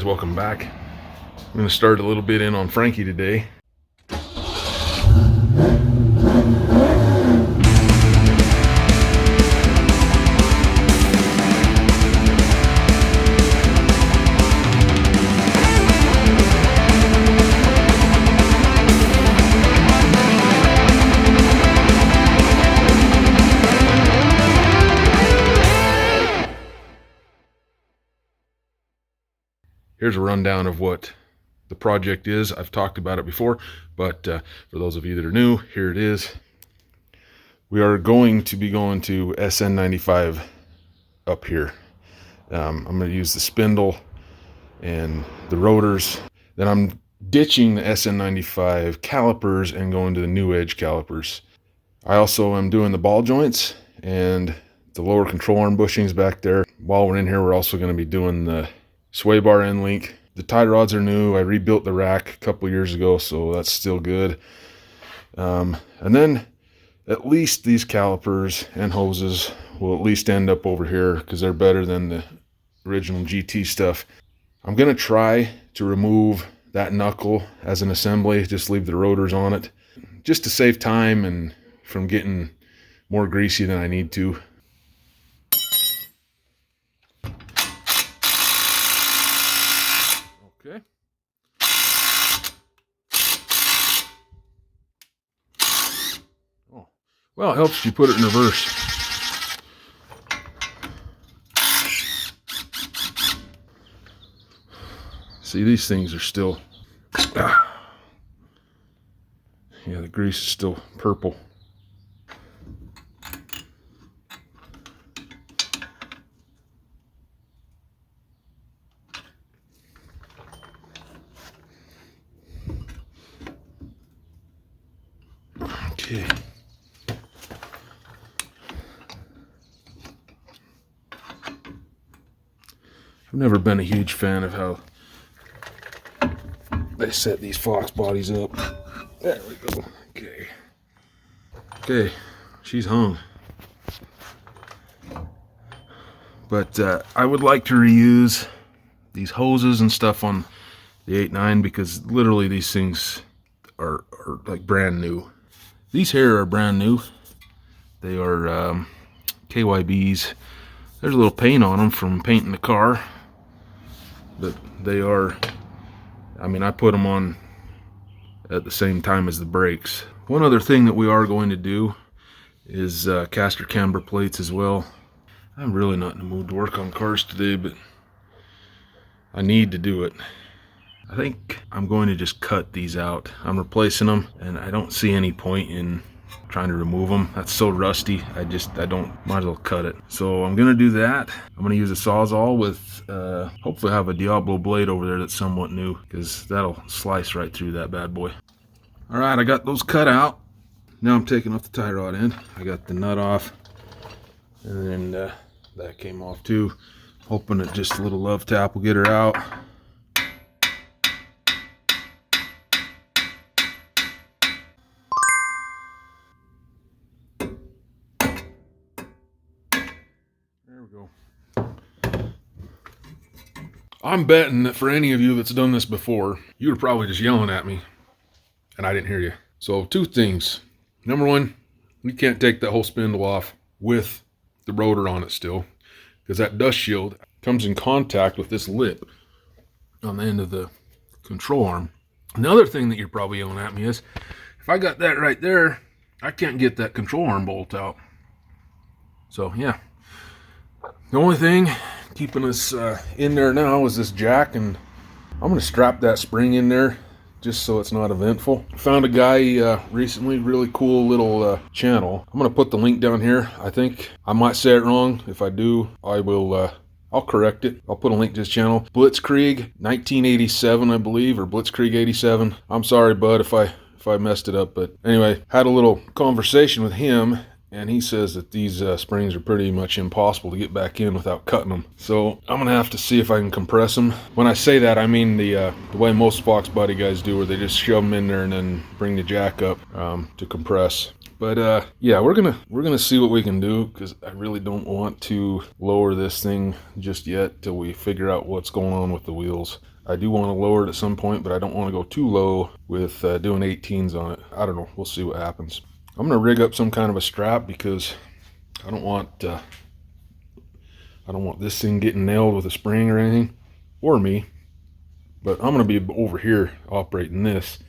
guys, welcome back. I'm going to start a little bit in on Frankie today. Here's a rundown of what the project is. I've talked about it before, but for those of you that are new, here it is. We are going to be going to SN95 up here. I'm going to use the spindle and the rotors. Then I'm ditching the SN95 calipers and going to the new edge calipers. I also am doing the ball joints and the lower control arm bushings back there. While we're in here, we're also going to be doing the sway bar end link. The tie rods are new. I rebuilt the rack a couple years ago, so that's still good. And then at least these calipers and hoses will at least end up over here because they're better than the original GT stuff. I'm going to try to remove that knuckle as an assembly, just leave the rotors on it, just to save time and from getting more greasy than I need to. Okay. Oh, well, it helps if you put it in reverse. See, these things are still, yeah, the grease is still purple. Okay. I've never been a huge fan of how they set these Fox bodies up. There we go. Okay. Okay, she's hung. But I would like to reuse these hoses and stuff on the 8.9 because literally these things are like brand new. These here are brand new. They are KYBs. There's a little paint on them from painting the car. But they are, I mean, I put them on at the same time as the brakes. One other thing that we are going to do is caster camber plates as well. I'm really not in the mood to work on cars today, but I need to do it. I think I'm going to just cut these out. I'm replacing them, and I don't see any point in trying to remove them. That's so rusty. I might as well cut it. So I'm gonna do that. I'm gonna use a Sawzall with, hopefully I have a Diablo blade over there that's somewhat new, because that'll slice right through that bad boy. All right, I got those cut out. Now I'm taking off the tie rod end. I got the nut off, and then that came off too. Hoping that just a little love tap will get her out. There we go. I'm betting that for any of you that's done this before, you were probably just yelling at me and I didn't hear you. So two things. Number one, you can't take that whole spindle off with the rotor on it still, because that dust shield comes in contact with this lip on the end of the control arm. Another thing that you're probably yelling at me is, if I got that right there, I can't get that control arm bolt out. So yeah, the only thing keeping us in there now is this jack, and I'm going to strap that spring in there just so it's not eventful. Found a guy recently, really cool little channel. I'm going to put the link down here. I think I might say it wrong. If I do, I will I'll correct it. I'll put a link to his channel. Blitzkrieg 1987, I believe, or Blitzkrieg 87. I'm sorry, bud, if I messed it up, but anyway, had a little conversation with him, and he says that these springs are pretty much impossible to get back in without cutting them. So I'm gonna have to see if I can compress them. When I say that, I mean the way most Fox Body guys do, where they just shove them in there and then bring the jack up to compress. But yeah, we're gonna see what we can do, because I really don't want to lower this thing just yet till we figure out what's going on with the wheels. I do want to lower it at some point, but I don't want to go too low with doing 18s on it. I don't know. We'll see what happens. I'm gonna rig up some kind of a strap, because I don't want this thing getting nailed with a spring or anything, or me. But I'm gonna be over here operating this,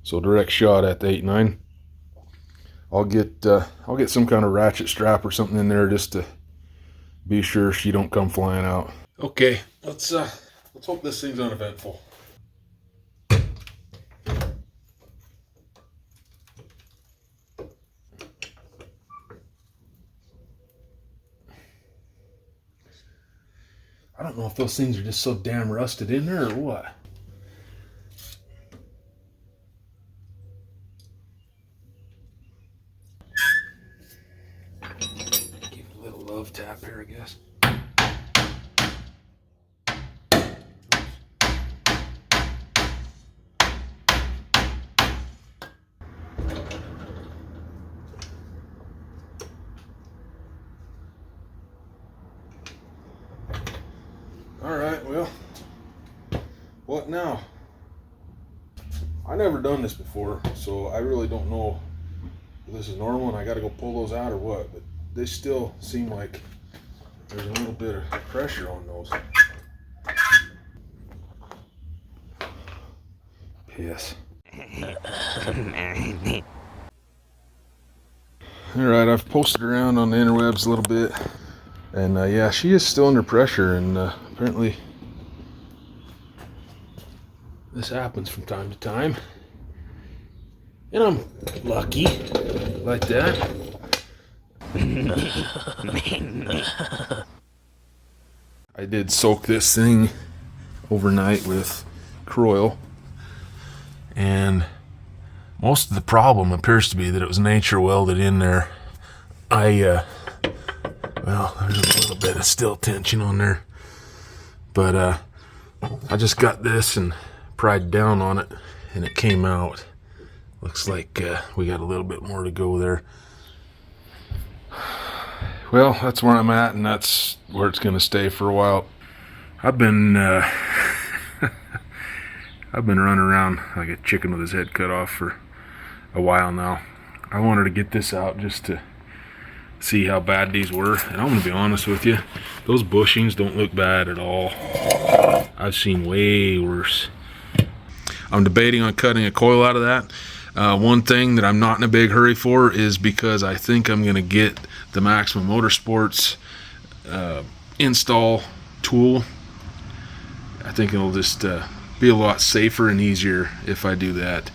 so direct shot at the 8.9. I'll get some kind of ratchet strap or something in there just to be sure she don't come flying out. Okay, let's hope this thing's uneventful. I don't know if those things are just so damn rusted in there or what. Give it a little love tap here, I guess. Alright, well, what now? I never done this before, so I really don't know if this is normal and I gotta go pull those out or what, but they still seem like there's a little bit of pressure on those. Piss. Alright, I've posted around on the interwebs a little bit, and yeah, she is still under pressure, and apparently this happens from time to time, and I'm lucky like that. I did soak this thing overnight with Croil, and most of the problem appears to be that it was nature welded in there. Well, there's a little bit of still tension on there, but I just got this and pried down on it, and it came out. Looks like we got a little bit more to go there. Well, that's where I'm at, and that's where it's going to stay for a while. I've been running around like a chicken with his head cut off for a while now. I wanted to get this out just to see how bad these were, and I'm going to be honest with you, those bushings don't look bad at all. I've seen way worse. I'm debating on cutting a coil out of that. One thing that I'm not in a big hurry for is because I think I'm going to get the Maximum Motorsports install tool. I think it'll just be a lot safer and easier if I do that.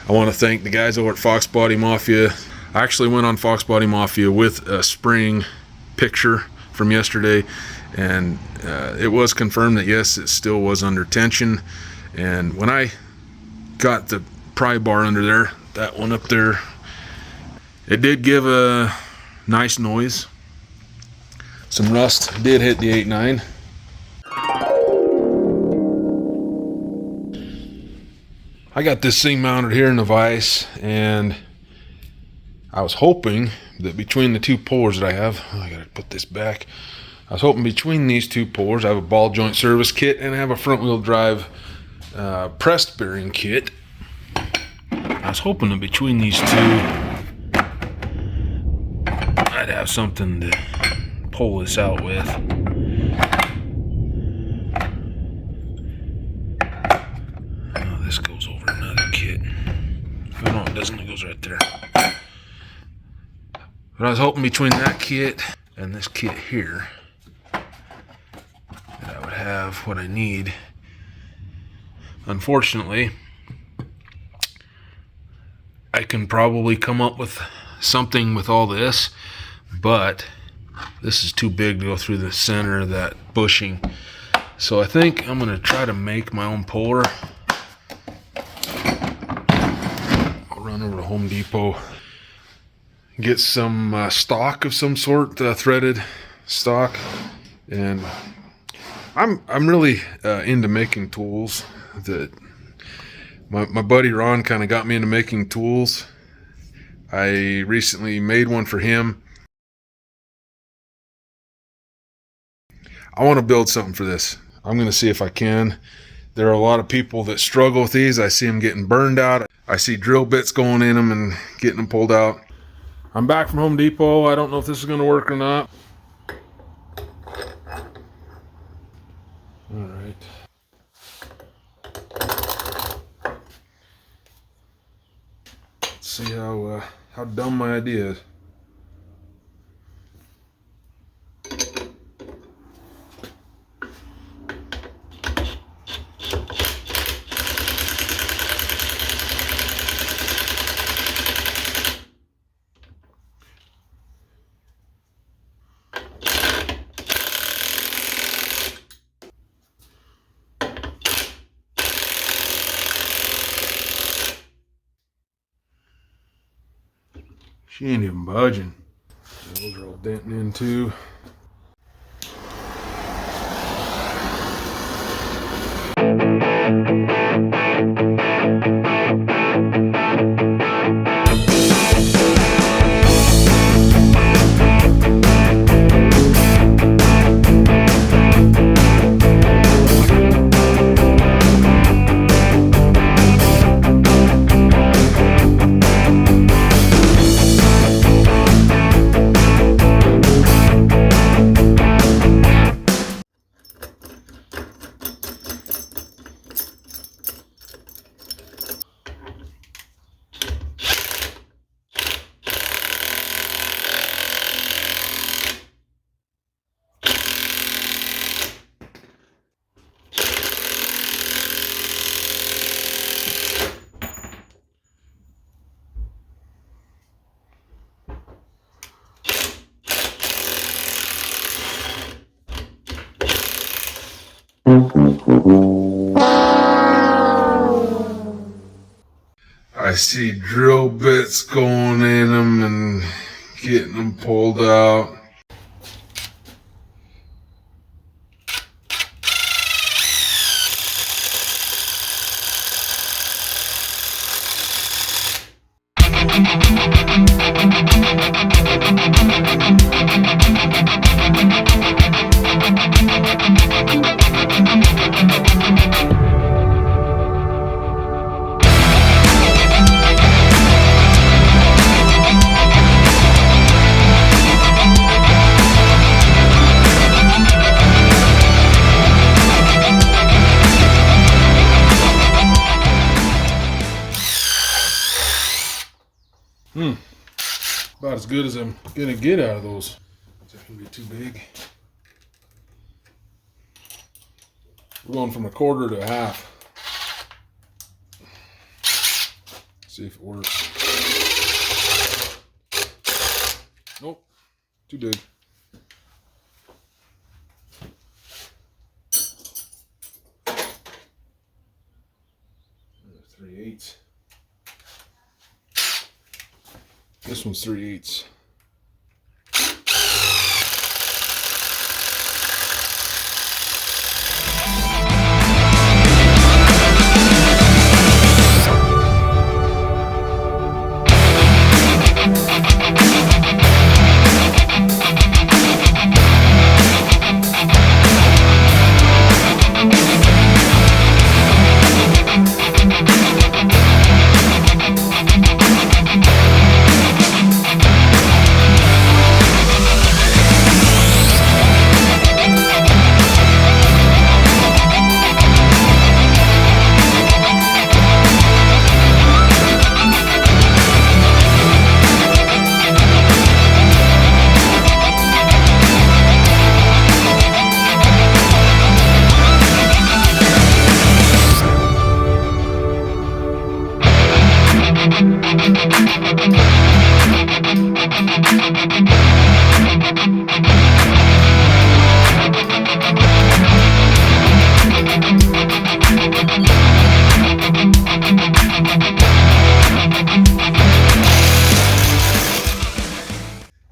I want to thank the guys over at Fox Body Mafia. I actually went on Fox Body Mafia with a spring picture from yesterday, and it was confirmed that yes, it still was under tension. And when I got the pry bar under there, that one up there, it did give a nice noise. Some rust did hit the 8.9. I got this thing mounted here in the vise, and I was hoping that between the two pullers that I have, I gotta put this back. I was hoping between these two pullers, I have a ball joint service kit and I have a front wheel drive pressed bearing kit. I was hoping that between these two, I'd have something to pull this out with. Oh, this goes over another kit. Oh no, it doesn't. It goes right there. But I was hoping between that kit and this kit here that I would have what I need. Unfortunately, I can probably come up with something with all this, but this is too big to go through the center of that bushing. So I think I'm going to try to make my own puller. I'll run over to Home Depot, get some stock of some sort, threaded stock, and I'm really into making tools that My buddy Ron kind of got me into making tools. I recently made one for him. I want to build something for this. I'm going to see if I can. There are a lot of people that struggle with these. I see them getting burned out. I see drill bits going in them and getting them pulled out. I'm back from Home Depot. I don't know if this is going to work or not. All right. Let's see how dumb my idea is. She ain't even budging. Those are all denting in too. I see drill bits going in them and getting them pulled out. About as good as I'm gonna get out of those. Is that gonna be too big? We're going from a quarter to a half. See if it works. Nope, too big. 3/8. This one's 3/8.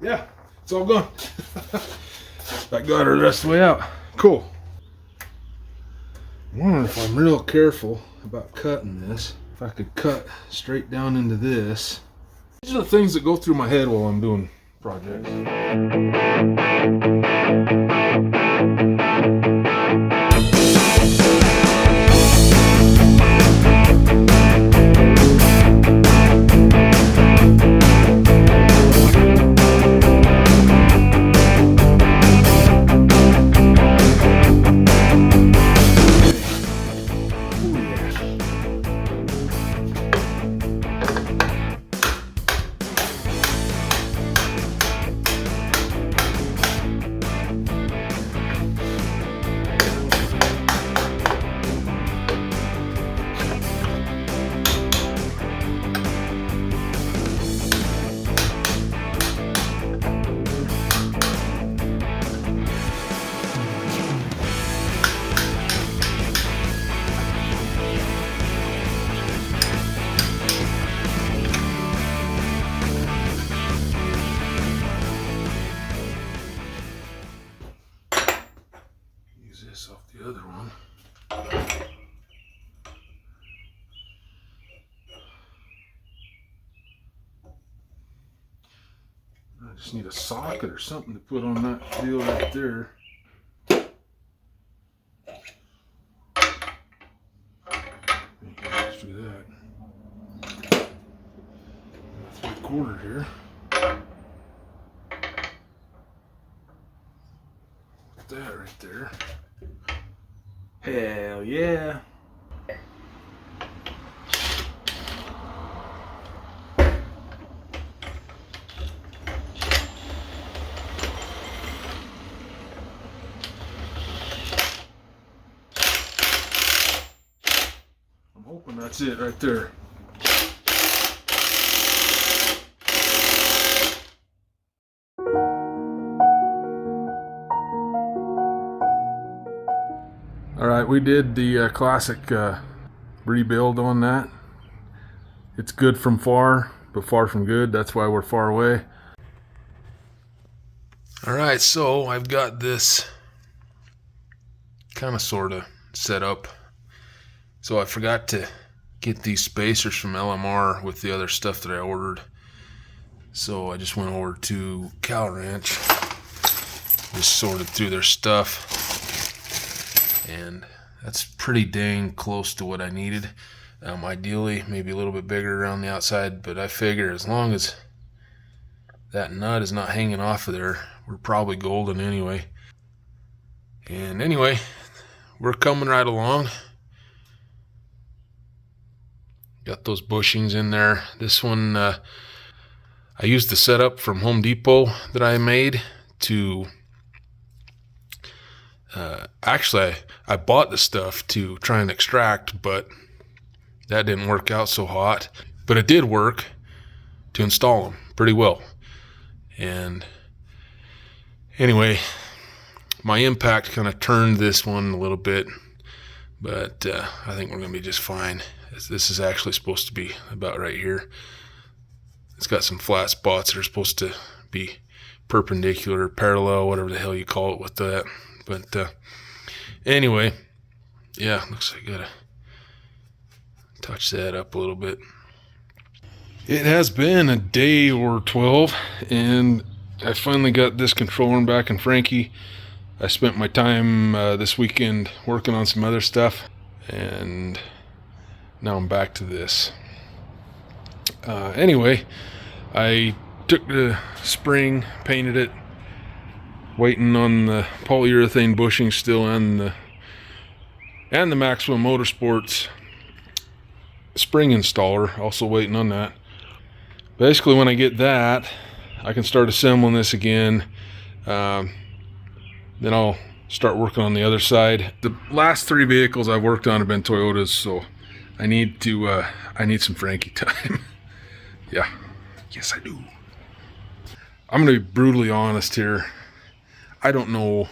Yeah, it's all gone. That got her the rest of the way out. Cool. I'm wondering if I'm real careful about cutting this. if I could cut straight down into this. These are the things that go through my head while I'm doing projects. This off the other one. I just need a socket or something to put on that deal right there. Let's do that. 3/4 here. Put that right there. Hell yeah. I'm hoping that's it right there. Alright, we did the classic rebuild on that. It's good from far, but far from good. That's why we're far away. Alright, so I've got this kind of sort of set up. So I forgot to get these spacers from LMR with the other stuff that I ordered. So I just went over to Cal Ranch, just sorted through their stuff. And that's pretty dang close to what I needed. Ideally, maybe a little bit bigger around the outside, but I figure as long as that nut is not hanging off of there, we're probably golden anyway. And anyway, we're coming right along. Got those bushings in there. This one, I used the setup from Home Depot that I made to... actually, I bought the stuff to try and extract, but that didn't work out so hot. But it did work to install them pretty well. And anyway, my impact kind of turned this one a little bit, but I think we're going to be just fine. This is actually supposed to be about right here. It's got some flat spots that are supposed to be perpendicular, parallel, whatever the hell you call it with that. But anyway, yeah, looks like I gotta touch that up a little bit. It has been a day or 12, and I finally got this controller back in Frankie. I spent my time this weekend working on some other stuff, and now I'm back to this. Anyway, I took the spring, painted it, waiting on the polyurethane bushing still, and the Maxwell Motorsports spring installer, also waiting on that. Basically, when I get that, I can start assembling this again. Then I'll start working on the other side. The last 3 vehicles I've worked on have been Toyotas, so I need some Frankie time. Yeah, yes I do. I'm gonna be brutally honest here. I don't know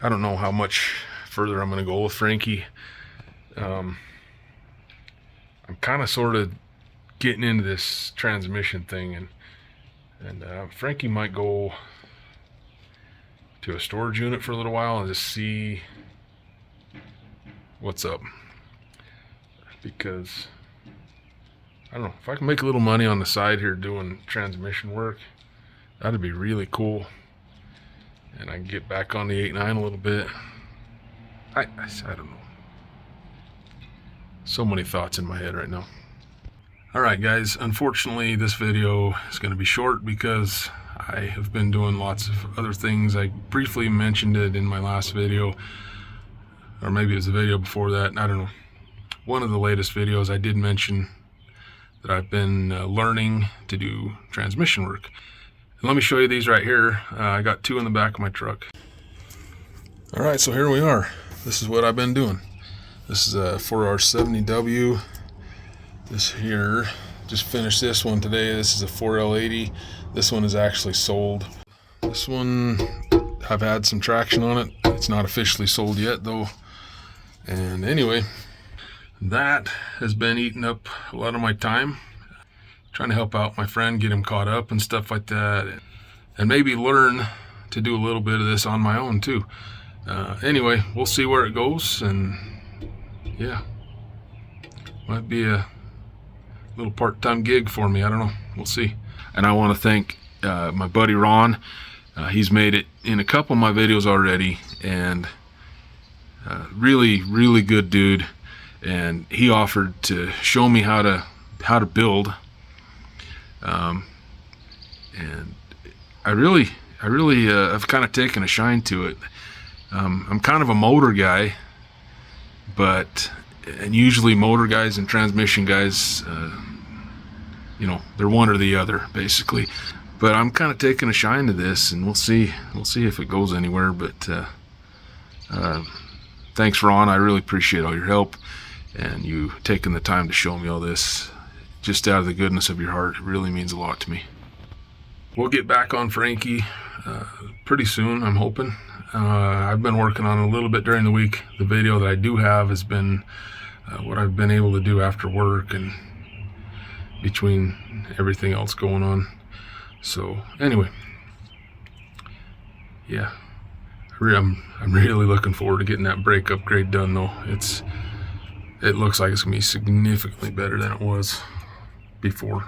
how much further I'm gonna go with Frankie. I'm kind of sort of getting into this transmission thing, and Frankie might go to a storage unit for a little while and just see what's up. because I don't know, if I can make a little money on the side here doing transmission work, that'd be really cool. And I can get back on the 8.9 a little bit. I don't know. So many thoughts in my head right now. Alright guys, unfortunately this video is going to be short because I have been doing lots of other things. I briefly mentioned it in my last video, or maybe it was the video before that, I don't know. One of the latest videos I did mention that I've been learning to do transmission work. And let me show you these right here. I got two in the back of my truck. Alright, so here we are. This is what I've been doing. This is a 4R70W. This here, just finished this one today. This is a 4L80. This one is actually sold. This one, I've had some traction on it. It's not officially sold yet though. And anyway, that has been eating up a lot of my time. Trying to help out my friend, get him caught up and stuff like that. And maybe learn to do a little bit of this on my own too. Anyway, we'll see where it goes, and yeah, might be a little part-time gig for me. I don't know. We'll see. And I want to thank my buddy Ron. He's made it in a couple of my videos already, and really good dude. And he offered to show me how to build. And I really have kind of taken a shine to it. I'm kind of a motor guy, and usually motor guys and transmission guys, you know, they're one or the other basically. But I'm kind of taking a shine to this, and we'll see if it goes anywhere. But thanks, Ron. I really appreciate all your help and you taking the time to show me all this. Just out of the goodness of your heart, it really means a lot to me. We'll get back on Frankie pretty soon, I'm hoping. I've been working on it a little bit during the week. The video that I do have has been what I've been able to do after work and between everything else going on. So anyway, yeah, I'm really looking forward to getting that brake upgrade done though. It looks like it's gonna be significantly better than it was before.